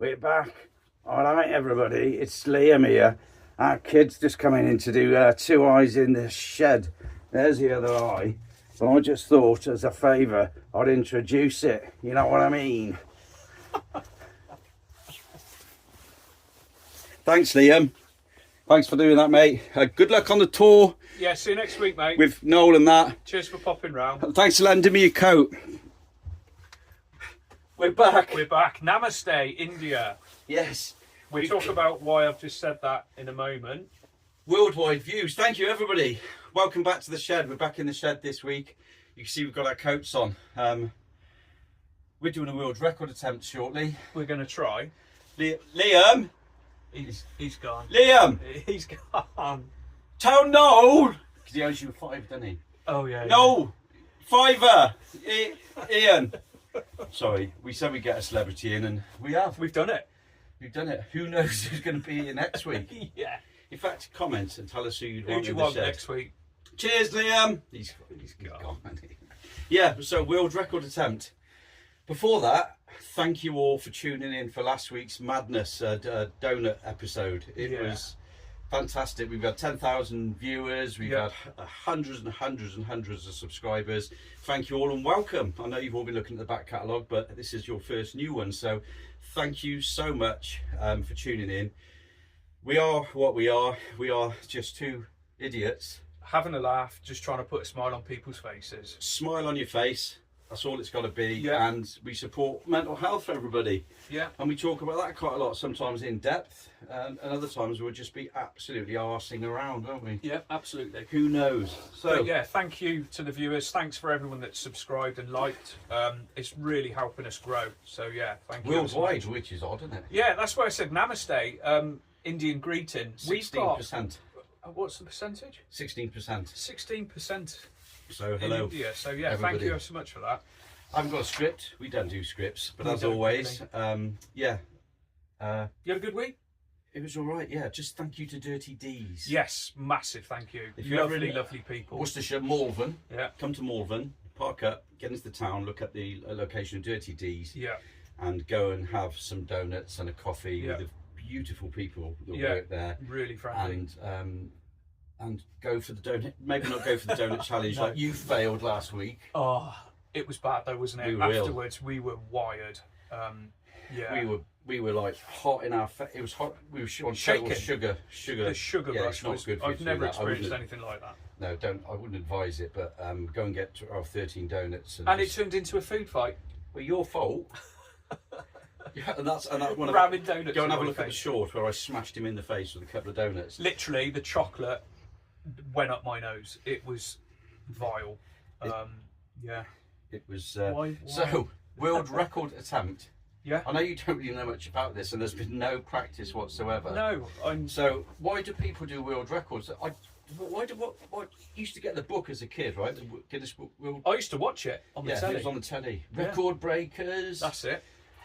We're back. All right, everybody. It's Liam here. Our kid's just coming in to do 2 eyes in the shed. There's the other eye. So I just thought, as a favour, I'd introduce it. You know what I mean? Thanks, Liam. Thanks for doing that, mate. Good luck on the tour. Yeah, see you next week, mate. With Noel and that. Cheers for popping round. Thanks for lending me your coat. We're back. We're back. Namaste, India. Yes. We'll talk about why I've just said that in a moment. Worldwide views. Thank you, everybody. Welcome back to the shed. We're back in the shed this week. You can see we've got our coats on. We're doing a world record attempt shortly. We're going to try. Liam. He's gone. Liam. He's gone. Tell Noel. Because he owes you a $5, doesn't he? Oh, yeah. No. $5. Ian. Sorry, we said we'd get a celebrity in, and we have. We've done it. We've done it. Who knows who's going to be here next week? Yeah. In fact, comment and tell us who you'd Who want do you in the want shed. next week? Cheers, Liam. He's gone. Yeah, so world record attempt. Before that, thank you all for tuning in for last week's Madness donut episode. It was fantastic. We've had 10,000 viewers. We've had hundreds and hundreds and hundreds of subscribers. Thank you all and welcome. I know you've all been looking at the back catalogue, but this is your first new one. So thank you so much for tuning in. We are what we are. We are just two idiots. Having a laugh, just trying to put a smile on people's faces. Smile on your face. That's all it's got to be. Yeah. And we support mental health for everybody. Yeah. And we talk about that quite a lot, sometimes in depth, and other times we'll just be absolutely arsing around, won't we? Yeah, absolutely. Who knows? So But yeah, thank you to the viewers. Thanks for everyone that's subscribed and liked. It's really helping us grow. So yeah, thank you. worldwide, which is odd, isn't it? Yeah, that's why I said namaste. Indian greeting. We've got 16%. what's the percentage? 16%. 16% So in hello. India. So yeah, everybody. thank you so much for that. I haven't got a script. We don't do scripts, but We as don't, always, really. yeah. You had a good week? It was all right. Yeah, just thank you to Dirty D's. Yes, massive thank you. If you're ever Lovely, in lovely people. Worcestershire, Malvern. Yeah. Come to Malvern, park up, get into the town, look at the location of Dirty D's. Yeah. And go and have some donuts and a coffee with the beautiful people that work there. Really friendly. And go for the donut. Maybe not go for the donut challenge like you failed last week. Oh, it was bad though, wasn't it? Afterwards, we were wired. Yeah. We were like hot in our face. It was hot. We were on shaking. Sugar. The sugar yeah, rush it's not was. good for you I've to never do that. experienced anything like that. No, don't. I wouldn't advise it. But go and get our 13 donuts. And it turned into a food fight. Well, your fault. Yeah, and that's one of Ramming donuts. Go and have a in look my at the face. short where I smashed him in the face with a couple of donuts. Literally, the chocolate went up my nose. It was vile. Yeah. It was Why? so world record attempt. Yeah. I know you don't really know much about this, and there's been no practice whatsoever. No, So why do people do world records? What used to get the book as a kid, right? The Guinness Book World. I used to watch it on the Yeah, telly. it was on the telly. Yeah. Record breakers. That's it.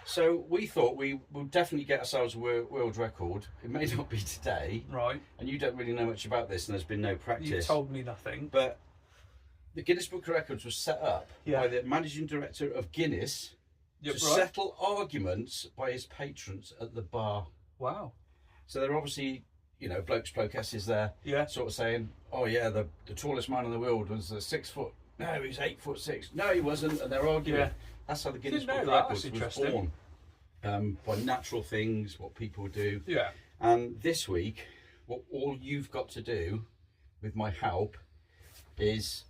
So we thought we would definitely get ourselves a world record. It may not be today, Right. and you don't really know much about this, and there's been no practice. You told me nothing. But the Guinness Book of Records was set up Yeah. by the managing director of Guinness to settle arguments by his patrons at the bar. Wow. So they're obviously, blokesses there, sort of saying, oh yeah, the tallest man in the world was 6 foot. No, he's 8'6". No, he wasn't. And they're arguing. Yeah. That's how the Guinness Didn't Book know of that. Records That's was born. By natural things, what people do. Yeah. And this week, what all you've got to do, with my help, is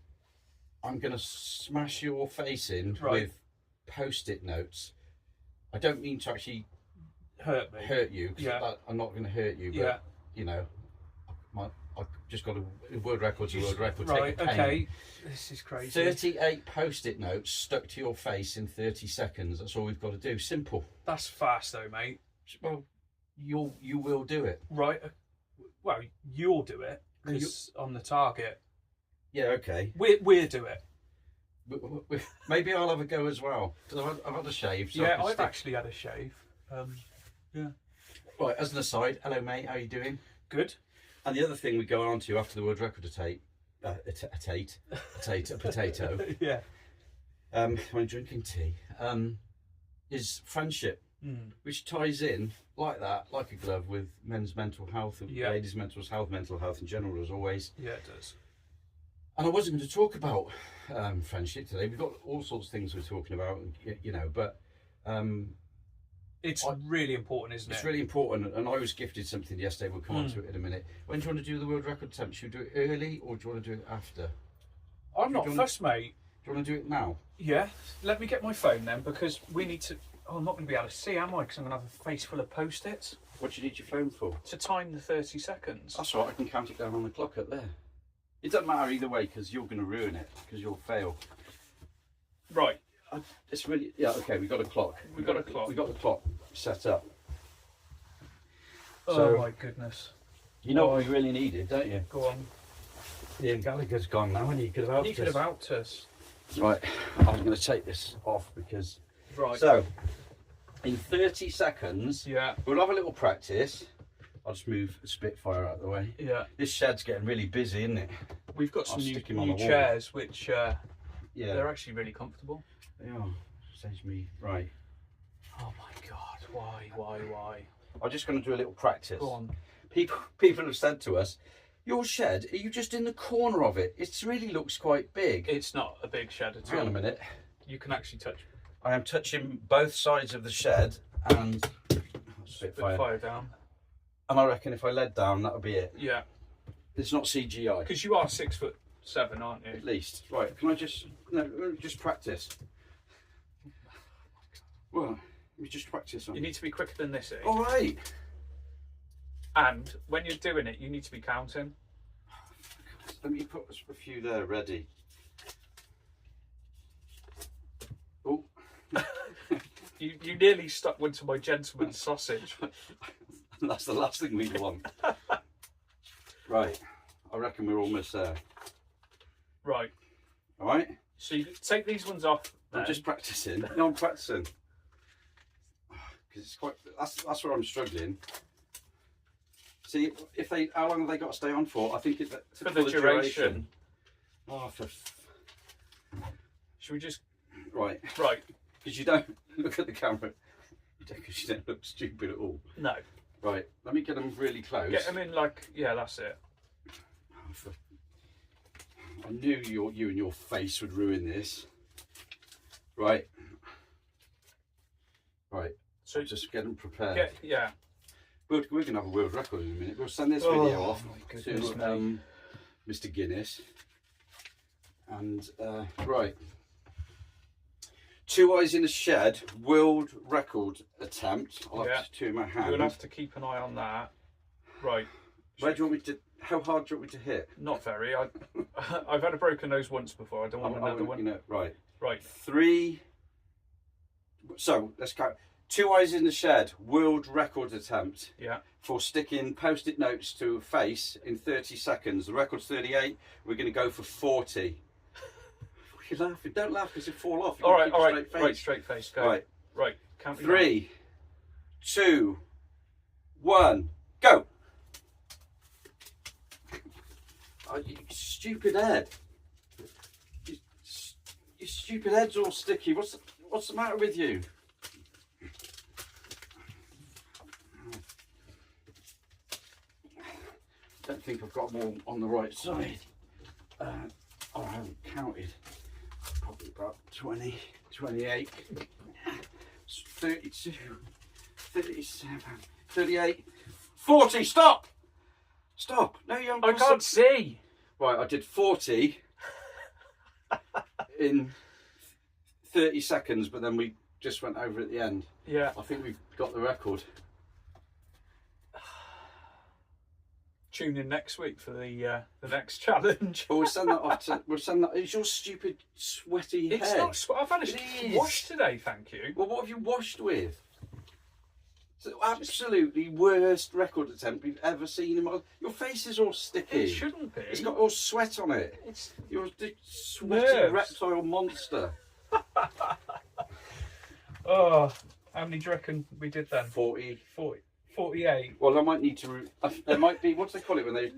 I'm going to smash your face in with Post-it notes. I don't mean to actually hurt you. Yeah. I'm not going to hurt you. But I've just got a world record. Right. Okay. This is crazy. 38 Post-it notes stuck to your face in 30 seconds. That's all we've got to do. Simple. That's fast though, mate. Well, you will do it. Right. Well, you'll do it because on the target. Yeah. Okay. We'll do it. Maybe I'll have a go as well because I've had a shave. So yeah, I've actually had a shave. Yeah. Right. As an aside, hello mate. How you doing? Good. And the other thing we go on to after the world record a potato. Yeah. When drinking tea, is friendship. which ties in like that, like a glove, with men's mental health, ladies' mental health in general, as always. Yeah, it does. And I wasn't going to talk about friendship today. We've got all sorts of things we're talking about, you know, but it's really important, isn't it? It's really important, and I was gifted something yesterday. We'll come on to it in a minute. When do you want to do the world record attempt? Should we do it early, or do you want to do it after? I'm not fussed, mate. Do you want to do it now? Yeah. Let me get my phone then, because we need to... Oh, I'm not going to be able to see, am I? Because I'm going to have a face full of Post-its. What do you need your phone for? To time the 30 seconds. That's all right, I can count it down on the clock up there. It doesn't matter either way, because you're going to ruin it, because you'll fail. Right. It's really... Yeah, okay, we got a clock. We got the clock set up. Oh, my goodness. You know what we really needed, don't you? Go on. Ian Gallagher's gone now, and he could have helped us. He could have helped us. Right, I'm going to take this off because... Right. So, in 30 seconds, yeah, we'll have a little practice. I'll just move the Spitfire out of the way. Yeah. This shed's getting really busy, isn't it? We've got some new chairs, which yeah, they're actually really comfortable. They are. Saves me. Right. Oh my God, why? I'm just going to do a little practice. Go on. People have said to us, your shed, are you just in the corner of it? It really looks quite big. It's not a big shed at all. Hang on a minute. You can actually touch. I am touching both sides of the shed and Spitfire down. And I reckon if I led down, that'll be it. Yeah. It's not CGI. Because you are 6'7", aren't you? At least. Right, can I just practice? Well, let me just practice on. You need to be quicker than this, eh? All right. And when you're doing it, you need to be counting. Let me put a few there ready. Oh. you nearly stuck one to my gentleman's sausage. That's the last thing we want. Right. I reckon we're almost there. Right. All right. So you take these ones off. I'm just practicing. No, I'm practicing. Because it's quite. That's where I'm struggling. See, how long have they got to stay on for? I think it's for the duration. Oh, should we just? Right. Because you don't look at the camera. Because you don't look stupid at all. No. Right. Let me get them really close. Get them in like, yeah, that's it. I knew you and your face would ruin this. Right. So just get them prepared. Yeah. We're going to have a world record in a minute. We'll send this video off to Mr. Guinness. And, right. 2 eyes in a shed, world record attempt. I'll have two in my hand. You'll have to keep an eye on that. Right. Where do you want me to, how hard do you want me to hit? Not very. I've had a broken nose once before. I don't want another one. You know, right. 3. So, let's go. 2 eyes in the shed, world record attempt. Yeah. For sticking Post-it notes to a face in 30 seconds. The record's 38. We're going to go for 40. You're laughing. Don't laugh because it fall off. All right, straight face. Go. Right. Count 3, 2, 1, go. Oh, you stupid head. Your stupid head's all sticky. What's the matter with you? Don't think I've got them all on the right side. I haven't counted. Probably about 20, 28, 32, 37, 38, 40. Stop! No, you haven't. I can't see. Right, I did 40 in 30 seconds, but then we just went over at the end. Yeah. I think we've got the record. Tune in next week for the next challenge. But we'll send that off to. We'll send that. It's your stupid sweaty head. It's not. I've had a wash today, thank you. Well, what have you washed with? It's the absolutely worst record attempt we've ever seen. Your face is all sticky. It shouldn't be. It's got all sweat on it. You're a sweaty nerves. reptile monster. Oh, how many do you reckon we did then? 40. 48. Well, I might need to. There might be. What do they call it when they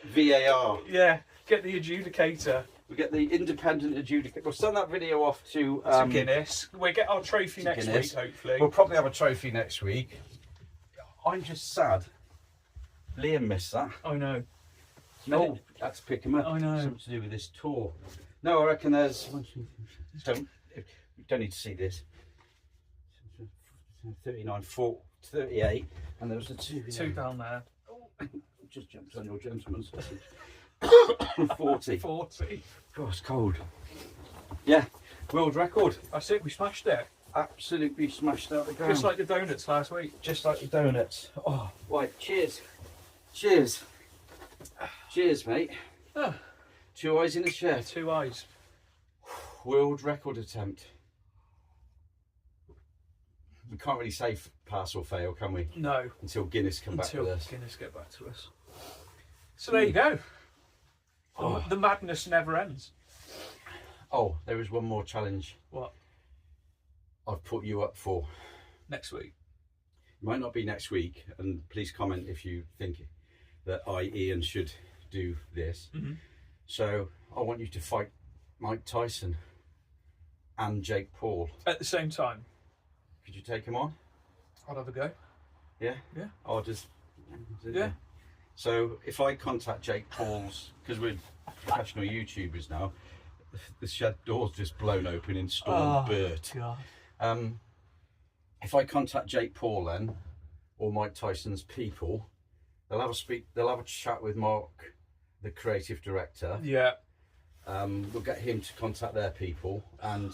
VAR? Yeah, get the adjudicator. We get the independent adjudicator. We'll send that video off to Guinness. We'll get our trophy next Guinness. week, hopefully. We'll probably have a trophy next week. I'm just sad. Liam missed that. I know. No, that's pick him up. I know. Something to do with this tour. No, I reckon there's. You don't need to see this. 39, 4, 38, and there was a 2. Two down there. Just jumped on your gentleman's. 40. 40. God, it's cold. Yeah, world record. That's it, we smashed it. Absolutely smashed out the ground. Just like the donuts last week. Just like the donuts. Oh, right, cheers. Cheers. Cheers, mate. Oh, 2 eyes in the shed. 2 eyes. World record attempt. We can't really say pass or fail, can we? No. Until Guinness come back with us. Guinness get back to us. So there you go. Oh. The madness never ends. Oh, there is one more challenge. What? I've put you up for. Next week. It might not be next week, and please comment if you think that Ian, should do this. Mm-hmm. So I want you to fight Mike Tyson and Jake Paul. At the same time. Could you take him on? I'll have a go. Yeah? Yeah. I'll just... Yeah. So if I contact Jake Paul's, because we're professional YouTubers now, the shed door's just blown open in Storm Burt. God. If I contact Jake Paul then, or Mike Tyson's people, they'll have a chat with Mark, the creative director. Yeah. We'll get him to contact their people, and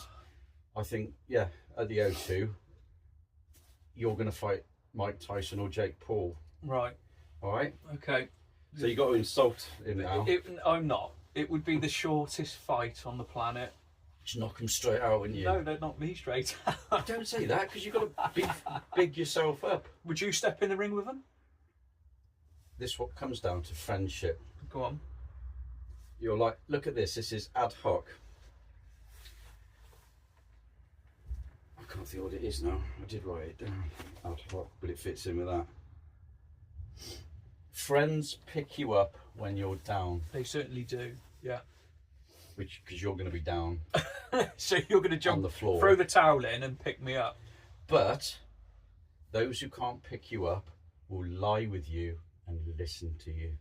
I think, yeah, at the O2, you're going to fight Mike Tyson or Jake Paul. Right. All right? Okay. So you got to insult him now. I'm not. It would be the shortest fight on the planet. Just knock him straight out, wouldn't you? No, they're not me straight. Don't say that, because you've got to big yourself up. Would you step in the ring with them? This what comes down to friendship. Go on. You're like, look at this. This is ad hoc. I can't think what it is now. I did write it down. Ad hoc, but it fits in with that. Friends pick you up when you're down. They certainly do. Yeah. Because you're going to be down So you're going to jump on the floor. throw the towel in and pick me up. But those who can't pick you up will lie with you and listen to you.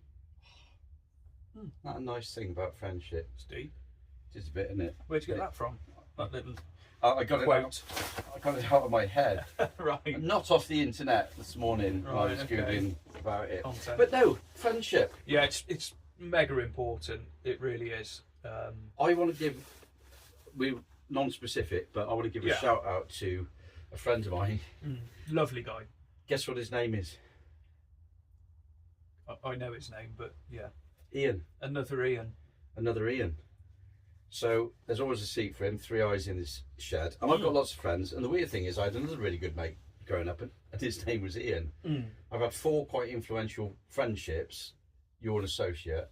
Isn't that a nice thing about friendship? Steve, Just a bit, isn't it? where'd you get that from? That little I got it quote. out. I got it out of my head. Right. Not off the internet this morning when I Right, was okay. googling about it. Content. But no, friendship. Yeah, it's mega important. It really is. I want to give, we're non-specific, but I want to give a Yeah. shout out to a friend of mine. Lovely guy. Guess what his name is? I know his name, but yeah. Ian. Another Ian. Another Ian. So there's always a seat for him, 3 eyes in his shed. And I've got lots of friends. And the weird thing is I had another really good mate growing up, and his name was Ian. I've had 4 quite influential friendships. You're an associate.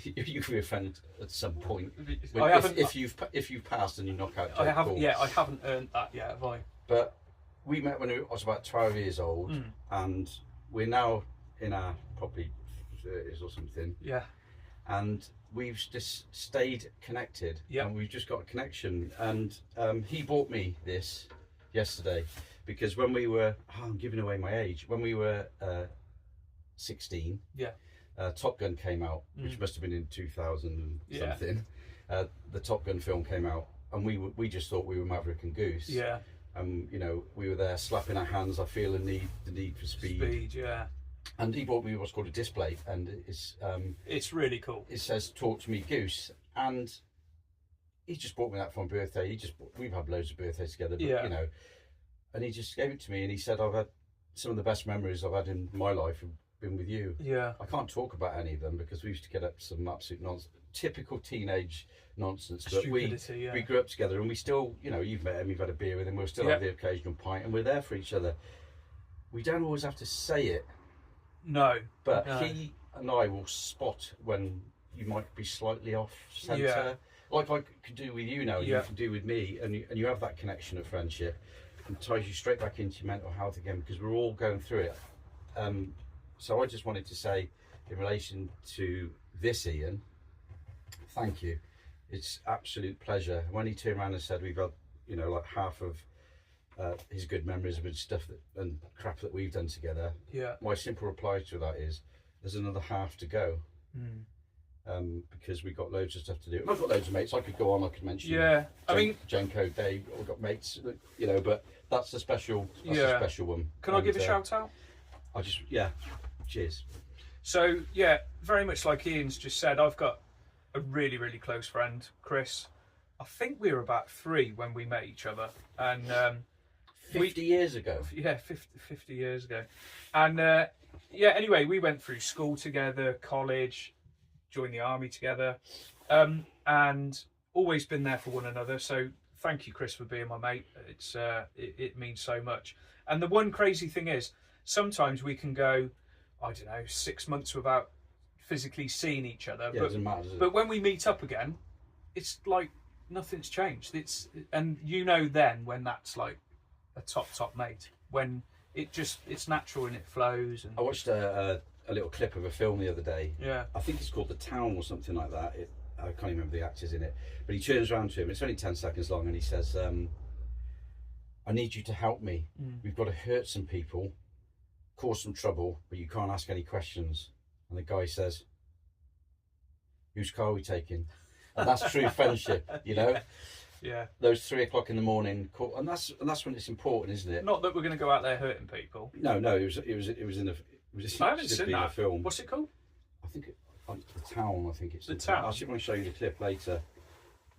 You could be a friend at some point. I haven't. If you've passed and you knock out Jake I haven't. Paul. Yeah, I haven't earned that yet, have I? But we met when I was about 12 years old, and we're now in our probably 30s or something. Yeah. And we've just stayed connected. Yeah. And we've just got a connection. And he bought me this yesterday because when we were, I'm giving away my age. When we were 16. Yeah. Top Gun came out, which must have been in 2000 and Yeah. something. The Top Gun film came out, and we just thought we were Maverick and Goose. Yeah. And we were there slapping our hands. I feel the need for speed. Yeah. And he bought me what's called a display, and It's really cool. it says "Talk to me, Goose." And he just bought me that for my birthday. We've had loads of birthdays together, but Yeah. and he just gave it to me, and he said, "I've had some of the best memories I've had in my life have been with you." Yeah. I can't talk about any of them because we used to get up some absolute typical teenage nonsense. But Stupidity, yeah. we grew up together, and we still, you've met him, you've had a beer with him, we'll still Yeah. have the occasional pint, and we're there for each other. We don't always have to say it, No. but No. he and I will spot when you might be slightly off centre, Yeah. like I could do with you now, Yeah. you can do with me, and you have that connection of friendship, and ties you straight back into your mental health again because we're all going through it. So I just wanted to say, in relation to this Ian, Thank you. It's absolute pleasure. When he turned around and said we've had, you know, like half of his good memories of stuff and crap that we've done together. Yeah. My simple reply to that is, there's another half to go. Because we've got loads of stuff to do. And I've got loads of mates. I could go on. I could mention. Yeah. I mean, Jenko, Dave. I've got mates. You know, but that's a special. That's a special one. Can I give a shout out? Cheers. So yeah, very much like Ian's just said, I've got a really, really close friend, Chris. I think we were about 3 when we met each other, and 50 years ago. Yeah, 50 years ago. And anyway, we went through school together, college, joined the army together, and always been there for one another. So thank you, Chris, for being my mate. It's it means so much. And the one crazy thing is, sometimes we can go, I don't know, 6 months without physically seeing each other. Yeah, it doesn't matter, does it? But when we meet up again, it's like nothing's changed. And you know then when that's like a top mate, when it's natural and it flows. And I watched a little clip of a film the other day. Yeah. I think it's called The Town or something like that. I can't even remember the actors in it. But he turns around to him, it's only 10 seconds long, and he says, I need you to help me. We've got to hurt some people, cause some trouble, but you can't ask any questions. And the guy says, whose car are we taking? And that's true friendship, you know? Yeah. Those 3 o'clock in the morning, and that's when it's important, isn't it? Not that we're going to go out there hurting people. No, it was in a. I haven't seen that film. What's it called? I think The Town. I think it's The Town. I'll show you the clip later.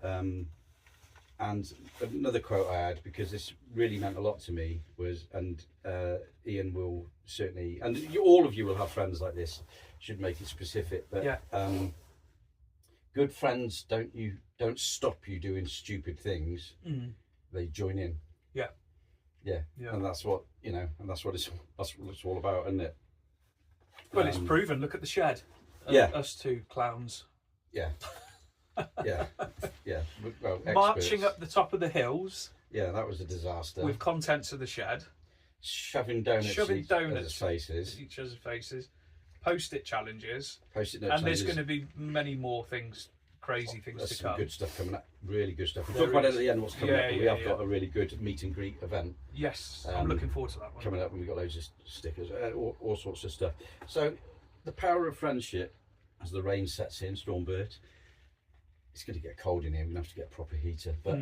And another quote I had, because this really meant a lot to me, was, and Ian will certainly, and all of you will have friends like this. Should make it specific, but yeah. Good friends don't stop you doing stupid things. They join in. Yeah. And that's what that's what it's all about, isn't it? Well, it's proven. Look at the shed. Us two clowns. Yeah. Yeah. Well, marching up the top of the hills. Yeah, that was a disaster. With contents of the shed. Shoving donuts in each other's faces. Post-it challenges. Post-it note and challenges. There's going to be many more things, crazy things There's to some come. good stuff coming up. Really good stuff. We'll talk about it at the end. What's coming up? But we have got a really good meet and greet event. Yes, I'm looking forward to that one. Coming up, and we've got loads of stickers, all sorts of stuff. So, the power of friendship, as the rain sets in, Stormbird. It's going to get cold in here. We're going to have to get a proper heater. But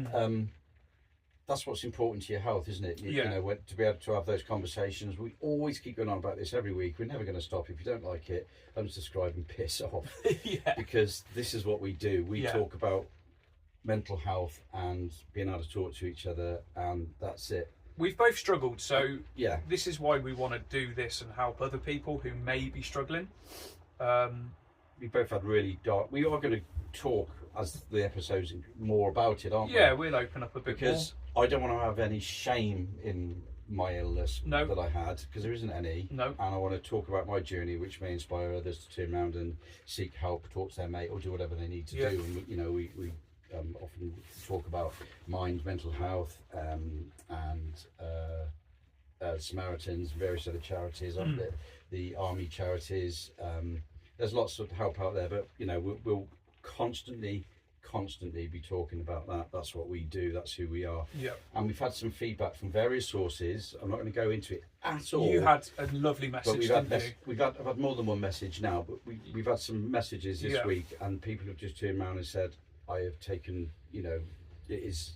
that's what's important to your health, isn't it? You know, to be able to have those conversations. We always keep going on about this every week. We're never going to stop. If you don't like it, unsubscribe and piss off. Because this is what we do. We talk about mental health and being able to talk to each other, and that's it. We've both struggled, so this is why we want to do this and help other people who may be struggling. We both had really dark. We are going to talk as the episodes more about it, aren't we? Yeah, we'll open up a bit more. Because I don't want to have any shame in my illness that I had, because there isn't any. No. And I want to talk about my journey, which may inspire others to turn around and seek help, talk to their mate, or do whatever they need to do. And you know, we often talk about mind, mental health, and Samaritans, various other charities, the army charities. There's lots of help out there, but you know, we'll constantly be talking about that. That's what we do. That's who we are. Yeah. And we've had some feedback from various sources. I'm not going to go into it at all. You had a lovely message, I've had more than one message now, but we've had some messages this week, and people have just turned around and said, I have taken, you know, it's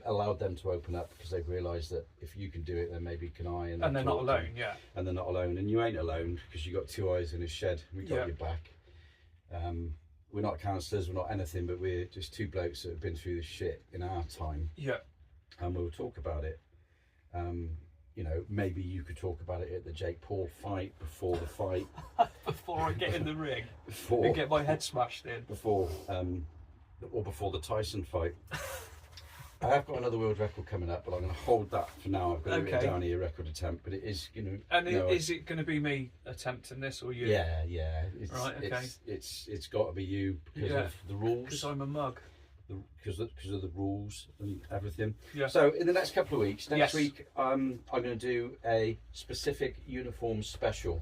allowed them to open up, because they've realised that if you can do it, then maybe can I. And they're not alone, And they're not alone. And you ain't alone, because you've got 2 eyes in a shed. We got your back. We're not counsellors, we're not anything, but we're just 2 blokes that have been through the shit in our time. Yeah. And we'll talk about it. You know, maybe you could talk about it at the Jake Paul fight, before the fight. Before I get in the ring. And get my head smashed in. Before the Tyson fight. I have got another world record coming up, but I'm going to hold that for now. I've got it written down here, record attempt, but it is, you know. And is it going to be me attempting this, or you? Yeah. Right, okay. It's got to be you, because of the rules. Because I'm a mug. Because of the rules and everything. Yeah. So in the next couple of weeks, next week, I'm going to do a specific uniform special.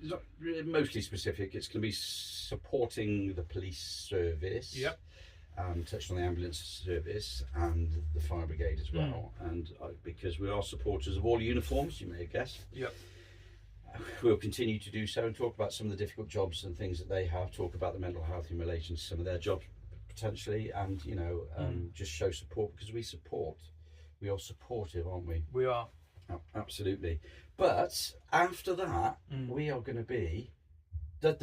it's not mostly specific. It's going to be supporting the police service. Yep. Touched on the ambulance service and the fire brigade as well. And because we are supporters of all uniforms, you may have guessed. Yep. We'll continue to do so and talk about some of the difficult jobs and things that they have. Talk about the mental health in relation to some of their jobs potentially, and just show support because we support. We are supportive, aren't we? We are. Oh, absolutely. But after that, we are going to be at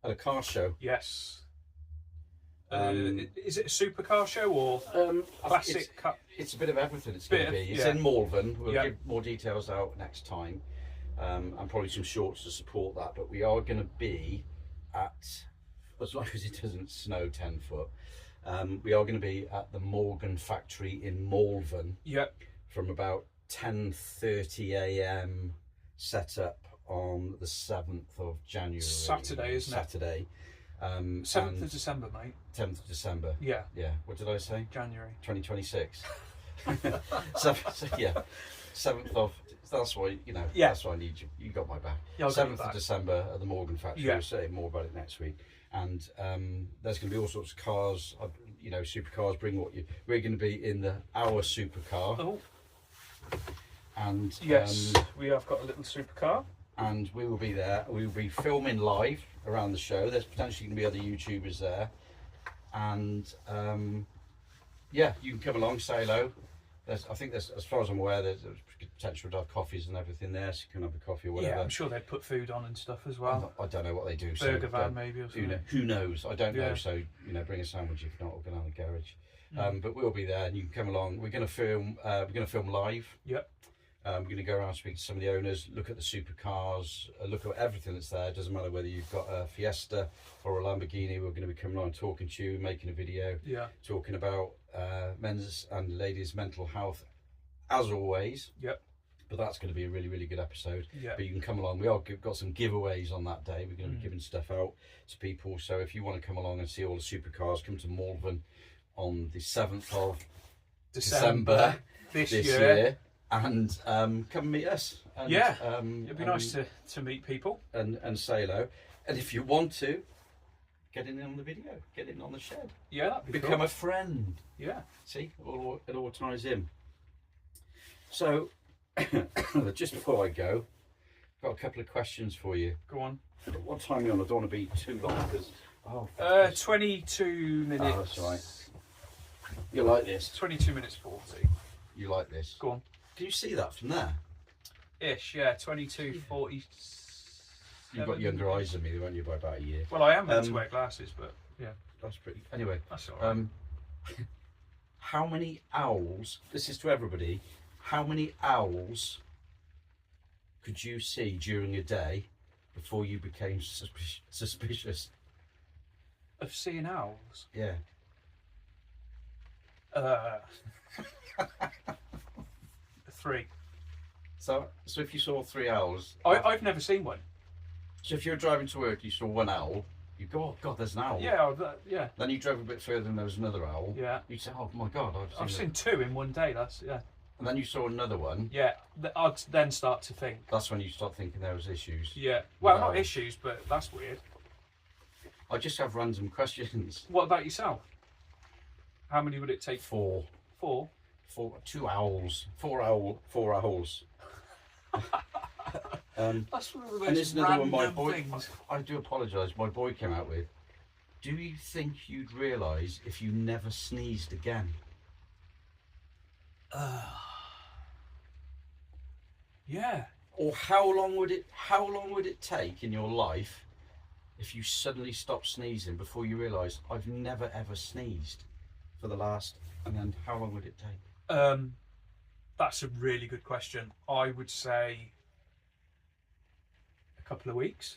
a car show. Yes. Is it a supercar show or classic car? It's a bit of everything. It's going to be. It's in Malvern. We'll give more details out next time, and probably some shorts to support that. But we are going to be at, as long as it doesn't snow 10 foot, we are going to be at the Morgan factory in Malvern. Yep. From about 10:30 a.m. set up on the 7th of January. Saturday, isn't it? Saturday. 7th of December, mate. 10th of December. Yeah. Yeah. What did I say? January. 2026. So, yeah. 7th of. That's why Yeah. That's why I need you. You got my back. Yeah, 7th of December at the Morgan factory. Yeah. We'll say more about it next week. And there's going to be all sorts of cars. Supercars. Bring what you. We're going to be in our supercar. Oh. And yes, we have got a little supercar. And we will be there. We will be filming live around the show. There's potentially going to be other YouTubers there, and you can come along, say hello. I think there's, as far as I'm aware, there's potential to have coffees and everything there, so you can have a coffee or whatever. Yeah, I'm sure they'd put food on and stuff as well. I don't know what they do. Burger van maybe or something. Who knows? I don't know. So bring a sandwich if not. We're going to have a garage. But we'll be there, and you can come along. We're going to film. We're going to film live. Yep. We're going to go around, speak to some of the owners, look at the supercars, look at everything that's there. It doesn't matter whether you've got a Fiesta or a Lamborghini. We're going to be coming on talking to you, making a video, talking about men's and ladies' mental health, as always. Yep. But that's going to be a really, really good episode. Yep. But you can come along. We are got some giveaways on that day. We're going to be giving stuff out to people. So if you want to come along and see all the supercars, come to Malvern on the 7th of December this year. And come meet us. And, it'd be nice to meet people and say hello. And if you want to, get in on the video, get in on the shed. Yeah, that'd be become cool. a friend. Yeah. See, it all ties in. So, just before I go, I've got a couple of questions for you. Go on. What time are you on? I don't want to be too long because 22 minutes. Oh, that's right. You like this? 22 minutes 40. You like this? Go on. Can you see that from there? Ish, yeah, 22:40. You've got younger eyes than me, weren't you, by about a year? Well, I am meant to wear glasses, but yeah. That's pretty. Anyway, that's all right. How many owls? This is to everybody. How many owls could you see during a day before you became suspicious? Of seeing owls? Yeah. 3. So if you saw 3 owls, I've never seen one. So if you were driving to work, you saw one owl, you go, "Oh God, there's an owl." Yeah, yeah. Then you drove a bit further, and there was another owl. Yeah. You'd say, "Oh my God, I've seen 2 in one day." And then you saw another one. Yeah. I'd then start to think. That's when you start thinking there was issues. Yeah. Well, not issues, but that's weird. I just have random questions. What about yourself? How many would it take? 4. 4. 2 owls. 4 owls. That's one of the most random things. I do apologise. My boy came out with. Do you think you'd realise if you never sneezed again? Yeah. Or how long would it take in your life if you suddenly stopped sneezing before you realised I've never ever sneezed for the last, and then how long would it take? That's a really good question. I would say a couple of weeks.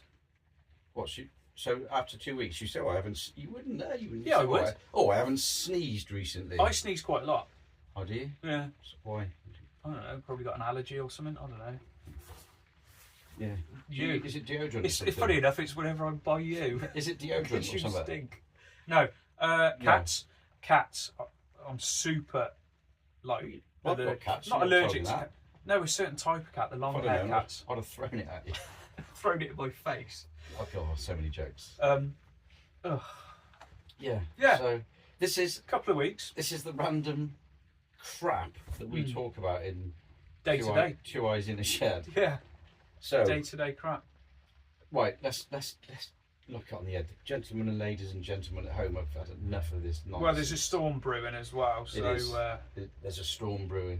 So after 2 weeks, you say, "Oh, I haven't." You wouldn't know. You wouldn't. Yeah, say, I would. "Oh, I haven't sneezed recently." I sneeze quite a lot. Oh, do you? Yeah. So why? I don't know. Probably got an allergy or something. I don't know. Yeah. Is it deodorant? It's funny enough. It's whenever I buy you. Is it deodorant or something? Stink. No. Cats. Cats. I'm super like. What cats? Not allergic to cats. No, a certain type of cat, the long I hair don't know. cats. I'd have thrown it at you. Thrown it in my face. Oh god, so many jokes. Ugh. Yeah. Yeah. So this is Couple of weeks. this is the random crap that we talk about in Day to day. Two Eyes in a Shed. Yeah. So Day to day crap. right, let's look on the end. Gentlemen and ladies and gentlemen at home, I've had enough of this nonsense. Well, there's a storm brewing as well, so It is. There's a storm brewing.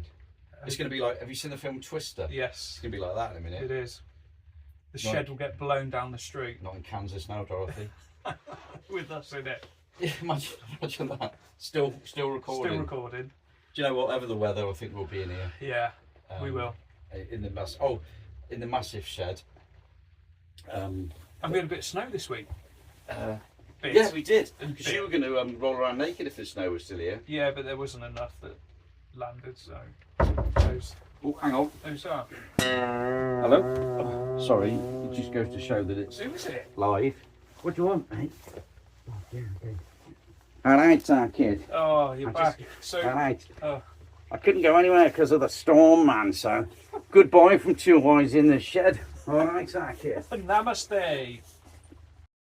It's going to be like, have you seen the film Twister? It's yes, going to be like that in a minute. it is. The Right. shed will get blown down the street Not in Kansas now, Dorothy. with us in it. Yeah, imagine that. Still recording. Still recording. Do you know, whatever the weather, I think we'll be in here. Yeah, we will. In the in the massive shed. And we had a bit of snow this week. Bit. Yeah, we did. And Because you were going to roll around naked if the snow was still here. Yeah, but there wasn't enough that landed, so Oh, hang on. those are. Hello. Oh, sorry, it just goes to show that it's Who is it? live. What do you want, mate? All right, kid. Oh, you're back. So, All right. oh, I couldn't go anywhere because of the storm, man. So, goodbye from Two Eyes in the Shed. All right, kid. namaste.